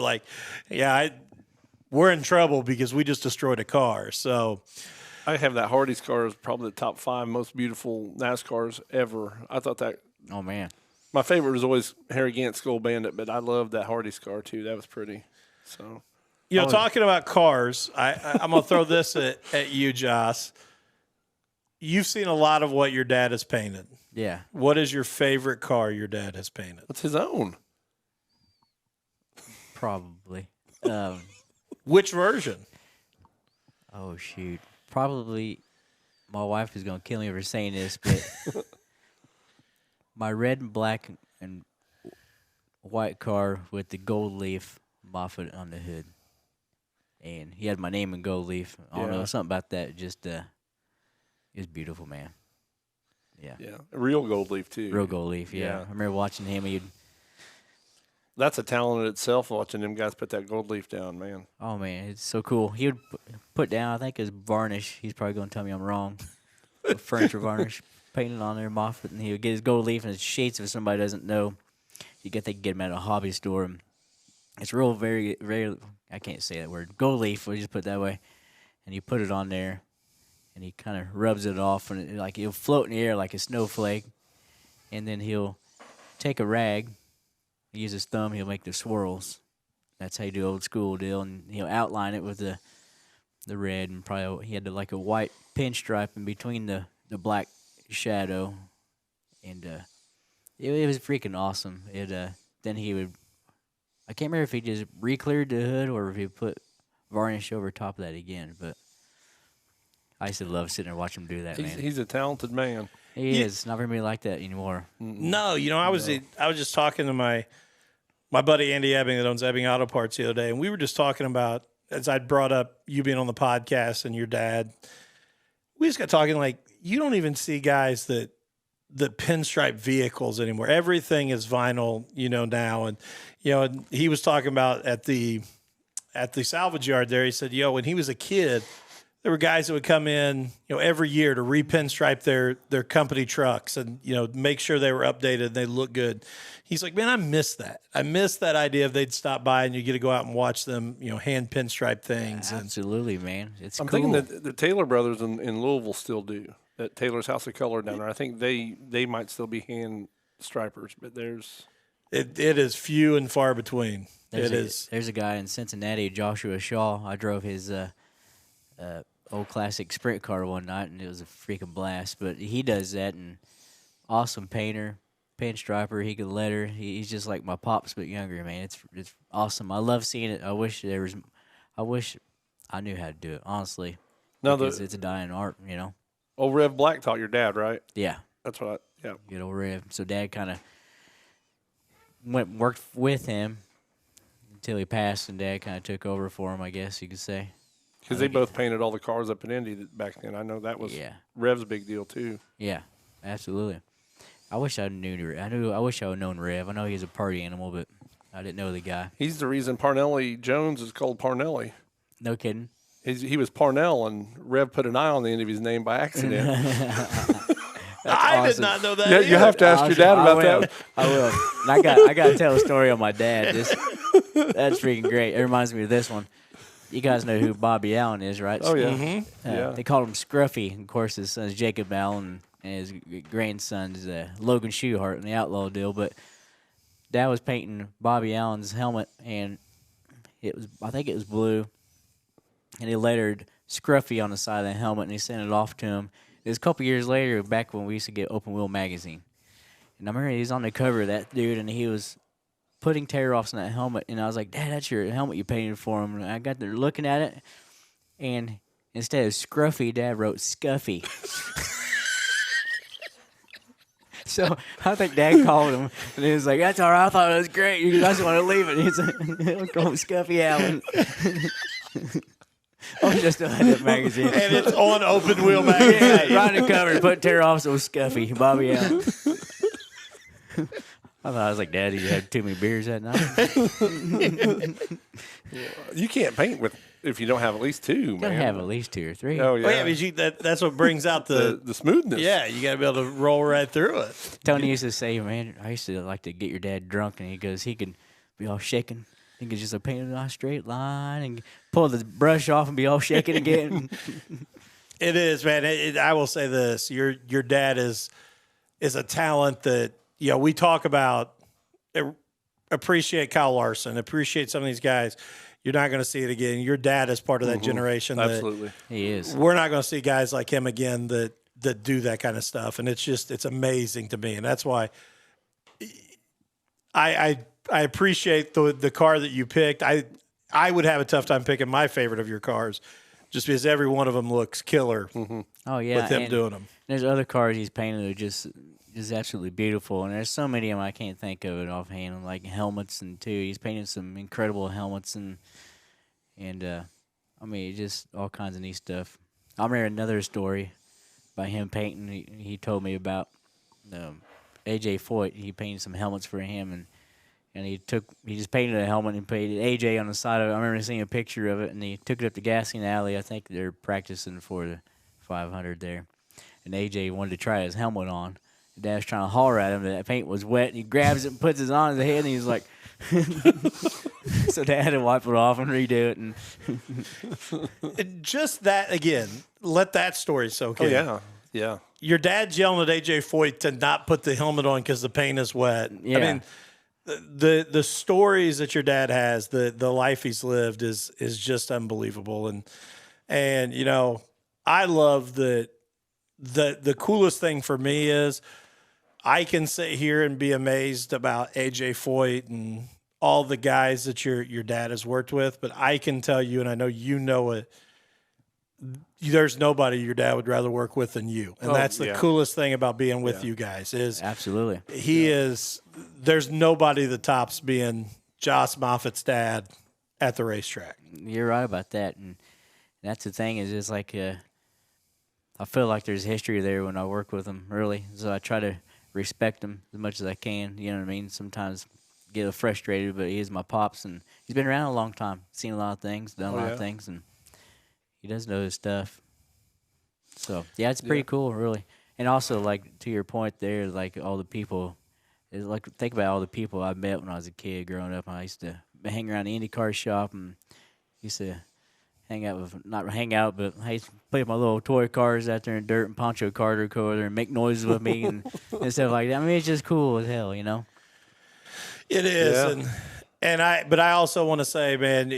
we're in trouble because we just destroyed a car. So I have that Hardee's car as probably the top 5 most beautiful NASCARs ever. I thought that. Oh man, My favorite was always Harry Gant's Skull Bandit, but I loved that Hardy's car too. That was pretty. So, Talking about cars, I'm going to throw this at you, Joss. You've seen a lot of what your dad has painted. Yeah. What is your favorite car your dad has painted? what's his own? Probably. Which version? Oh, shoot. Probably my wife is going to kill me for saying this, but my red and black and white car with the gold leaf Moffatt on the hood. And he had my name in gold leaf. I don't know, something about that. Just, it was beautiful, man. Yeah. Yeah, real gold leaf too. Real gold leaf, yeah. I remember watching him. That's a talent in itself, watching them guys put that gold leaf down, man. Oh, man, it's so cool. He would put down, I think it's varnish. He's probably going to tell me I'm wrong. Furniture varnish painted on there, Moffatt, and he would get his gold leaf and his sheets. If somebody doesn't know, they can get them at a hobby store. It's real, very, very, I can't say that word. Gold leaf, we'll just put it that way. And you put it on there, and he kind of rubs it off, and it'll float in the air like a snowflake. And then he'll take a rag, use his thumb, he'll make the swirls. That's how you do old school deal, and he'll outline it with the red, and probably he had like a white pinstripe in between the black shadow, and it was freaking awesome. Then he would, I can't remember if he just re-cleared the hood or if he put varnish over top of that again, but I used to love sitting there watching him do that, man. He's a talented man. He is. Not very many like that anymore. No, I was just talking to my buddy Andy Ebbing that owns Ebbing Auto Parts the other day, and we were just talking about, as I'd brought up you being on the podcast and your dad, we just got talking like you don't even see guys that pinstripe vehicles anymore. Everything is vinyl, now, and he was talking about at the salvage yard there. He said, when he was a kid, there were guys that would come in, every year to repinstripe their company trucks and, make sure they were updated and they look good. He's like, man, I miss that. I miss that idea of they'd stop by and you get to go out and watch them, hand pinstripe things. Absolutely, man. I'm thinking that the Taylor brothers in Louisville still do. That Taylor's House of Color down there. I think they might still be hand stripers, but it is few and far between. There's a guy in Cincinnati, Joshua Shaw. I drove his old classic sprint car one night, and it was a freaking blast. But he does that, and awesome painter, pinstriper. He could letter. He's just like my pops, but younger, man. It's awesome. I love seeing it. I wish I knew how to do it, honestly. No, because it's a dying art, Old Rev Black taught your dad, right? Yeah. That's right. Yeah. Good old Rev. So Dad kind of worked with him until he passed, and Dad kind of took over for him, I guess you could say. Because they both painted all the cars up in Indy back then. I know that was Rev's a big deal too. Yeah, absolutely. I wish I knew. I wish I would have known Rev. I know he's a party animal, but I didn't know the guy. He's the reason Parnelli Jones is called Parnelli. No kidding. He was Parnell, and Rev put an I on the end of his name by accident. I did not know that. Yeah, you have to ask your dad about that. I will. And I got to tell a story on my dad. That's freaking great. It reminds me of this one. You guys know who Bobby Allen is, right? Oh, yeah. Mm-hmm. Yeah. They called him Scruffy. Of course, his son's Jacob Allen, and his grandson's Logan Shoehart in the Outlaw deal. But Dad was painting Bobby Allen's helmet, and I think it was blue. And he lettered Scruffy on the side of the helmet, and he sent it off to him. It was a couple years later, back when we used to get Open Wheel magazine. And I remember he was on the cover of that dude, and he was putting tear-offs in that helmet. And I was like, Dad, that's your helmet you painted for him. And I got there looking at it, and instead of Scruffy, Dad wrote Scuffy. So I think Dad called him, and he was like, that's all right. I thought it was great. I just want to leave it. He's like, call Scuffy Allen. I'm just on that magazine. And it's on Open Wheel magazine. Yeah, right on the cover, put tear off so Scuffy, Bobby Allen. I thought I was like, Daddy, you had too many beers that night. You can't paint if you don't have at least two, man. You gotta have at least 2 or 3. Oh, yeah. Well, yeah, that's what brings out the smoothness. Yeah, you got to be able to roll right through it. Tony used to say, man, I used to like to get your dad drunk, and he goes, he could be all shaking. He could just paint it on a straight line and pull the brush off and be all shaking again. It is, man. I will say this: your dad is a talent that we talk about appreciate Kyle Larson, appreciate some of these guys. You're not going to see it again. Your dad is part of that generation. Absolutely. He is. We're not going to see guys like him again that do that kind of stuff. And it's amazing to me. And that's why I appreciate the car that you picked. I would have a tough time picking my favorite of your cars just because every one of them looks killer. Oh, yeah. With him doing them. There's other cars he's painted that are just absolutely beautiful. And there's so many of them I can't think of it offhand, like helmets and too. He's painted some incredible helmets and I mean, just all kinds of neat stuff. I remember another story by him painting. He told me about AJ Foyt. He painted some helmets for him, and he just painted a helmet and painted AJ on the side of it. I remember seeing a picture of it, and he took it up to Gassing Alley. I think they're practicing for the 500 there, and AJ wanted to try his helmet on. Dad was trying to holler at him that the paint was wet, and he grabs it and puts it on his head, and he's like, so Dad had to wipe it off and redo it. And just that, again, let that story soak in. Yeah, yeah. Your dad's yelling at AJ Foyt to not put the helmet on because the paint is wet. Yeah. I mean, the stories that your dad has, the life he's lived is just unbelievable. And you know, I love that the coolest thing for me is I can sit here and be amazed about AJ Foyt and all the guys that your dad has worked with, but I can tell you, and I know you know it, there's nobody your dad would rather work with than you. And that's the coolest thing about being with you guys is absolutely. There's nobody that tops being Josh Moffatt's dad at the racetrack. You're right about that. And that's the thing is it's like I feel like there's history there when I work with him, really. So I try to respect him as much as I can. You know what I mean? Sometimes get a little frustrated, but he is my pops, and he's been around a long time, seen a lot of things, done a lot of things, and he does know his stuff. So, yeah, it's pretty cool, really. And also, like, to your point there, like, all the people, think about all the people I met when I was a kid growing up. I used to hang around the IndyCar shop and used to not hang out, but I used to play with my little toy cars out there in dirt, and Poncho Carter would go over there and make noises with me and stuff like that. I mean, it's just cool as hell, you know? It is. Yeah. But I also want to say, man,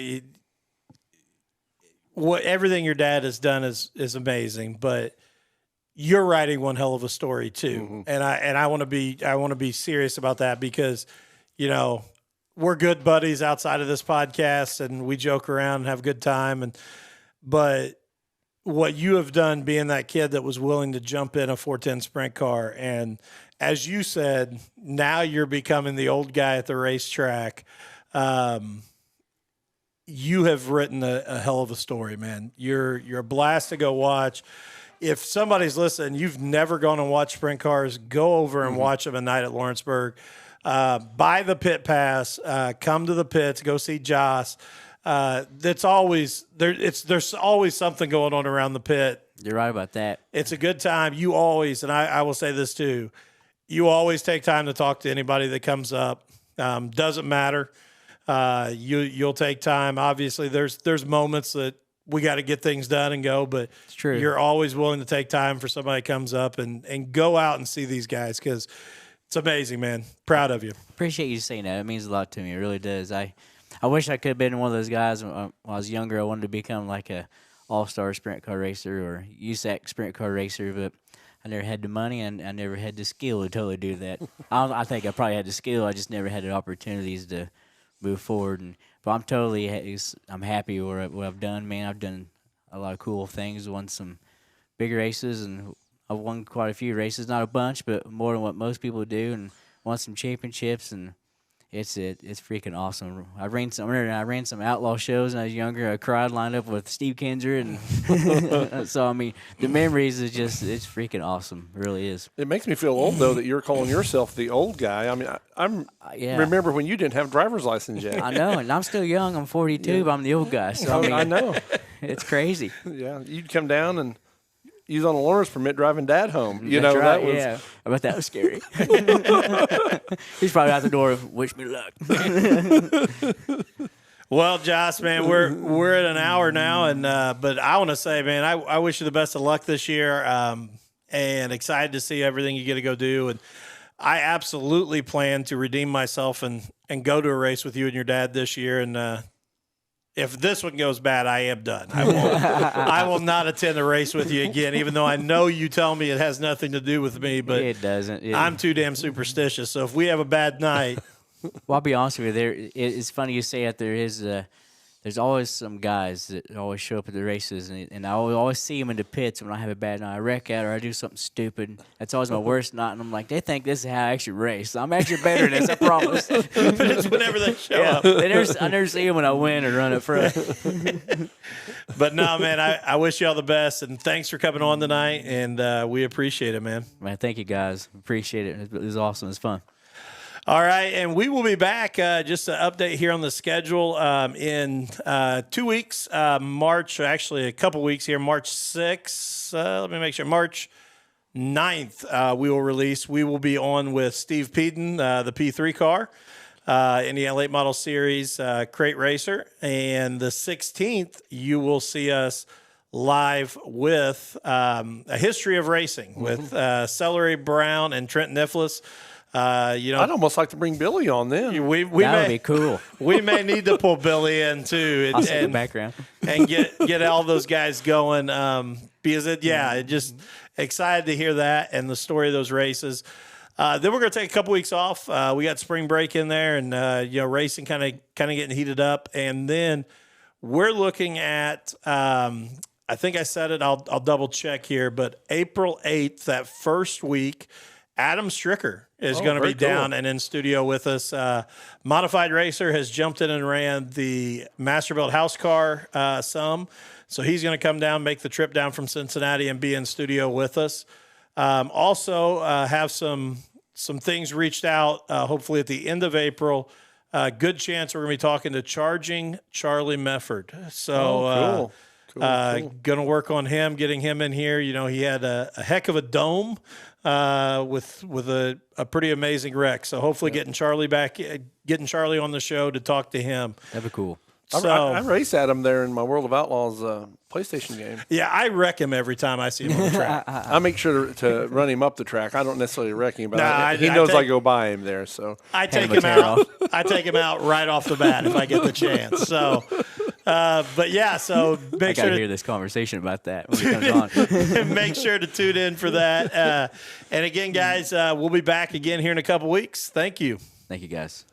everything your dad has done is amazing, but you're writing one hell of a story too. And I want to be serious about that because, you know, we're good buddies outside of this podcast and we joke around and have a good time. But what you have done being that kid that was willing to jump in a 410 sprint car. And as you said, now you're becoming the old guy at the racetrack. You have written a hell of a story, man. You're a blast to go watch. If somebody's listening, you've never gone and watched sprint cars, go over and watch them at night at Lawrenceburg. Buy the pit pass, come to the pits, go see Josh. That's always there's always something going on around the pit. You're right about that. It's a good time. You always, and I will say this too, you always take time to talk to anybody that comes up. Doesn't matter. You'll take time. Obviously, there's moments that we got to get things done and go, but it's true. You're always willing to take time for somebody that comes up and go out and see these guys because it's amazing, man. Proud of you. Appreciate you saying that. It means a lot to me. It really does. I wish I could have been one of those guys when I was younger. I wanted to become like a all-star sprint car racer or USAC sprint car racer, but I never had the money and I never had the skill to totally do that. I think I probably had the skill. I just never had the opportunities to move forward. But I'm happy with what I've done, man. I've done a lot of cool things, won some big races, and I've won quite a few races, not a bunch, but more than what most people do, and won some championships, and it's freaking awesome. I ran some outlaw shows when I was younger. I cried lined up with Steve Kinzer, and so I mean the memories is just it's freaking awesome. It really is. It makes me feel old though that you're calling yourself the old guy. I mean, remember when you didn't have a driver's license yet. I know, and I'm still young. I'm 42, but I'm the old guy. So I mean, I know. It's crazy. Yeah, you'd come down and use on a learner's permit driving Dad home. That's know, right, that was. Yeah, I bet that was scary. He's probably out the door. Wish me luck. Well, Josh, man, we're at an hour now, and but I want to say, man, I wish you the best of luck this year, and excited to see everything you get to go do. And I absolutely plan to redeem myself and go to a race with you and your dad this year. And if this one goes bad, I am done. I will not attend a race with you again, even though I know you tell me it has nothing to do with me. But it doesn't. I'm too damn superstitious. So if we have a bad night, well, I'll be honest with you. It's funny you say that. There's always some guys that always show up at the races, and I always see them in the pits when I have a bad night. I wreck out or I do something stupid. That's always my worst night, and I'm like, they think this is how I actually race. I'm actually better than this, I promise. but it's whenever they show up. I never see them when I win or run up front. But no, man, I wish you all the best, and thanks for coming on tonight, and we appreciate it, man. Man, thank you guys. Appreciate it. It was awesome. It was fun. All right, and we will be back. Just an update here on the schedule in 2 weeks. March, actually a couple weeks here. March 6th. Let me make sure. March 9th, we will release. We will be on with Steve Peden, the P3 car, Indiana Late Model Series crate racer, and the 16th you will see us live with a history of racing with Celery Brown and Trent Nicholas. I'd almost like to bring Billy on then. That would be cool. We may need to pull Billy in too, I'll see the background and get all those guys going. Because it just excited to hear that and the story of those races. Then we're going to take a couple weeks off. We got spring break in there, and racing kind of getting heated up, and then we're looking at. I think I said it. I'll double check here, but April 8th, that first week, Adam Stricker is going to be down and in studio with us. Modified Racer has jumped in and ran the Masterbuilt house car some. So he's going to come down, make the trip down from Cincinnati and be in studio with us. Also have some things reached out, hopefully at the end of April. Good chance we're going to be talking to Charging Charlie Mefford. So cool. Going to work on him, getting him in here. He had a heck of a dome with a pretty amazing wreck. So hopefully getting Charlie on the show to talk to him. That'd be cool. So, I race at him there in my World of Outlaws PlayStation game. Yeah, I wreck him every time I see him on the track. I make sure to run him up the track. I don't necessarily wreck him, but he I knows I go by him there. So I take him out. I take him out right off the bat if I get the chance. So, but yeah, so make sure to hear this conversation about that when it comes on. Make sure to tune in for that. And again, guys, we'll be back again here in a couple weeks. Thank you. Thank you, guys.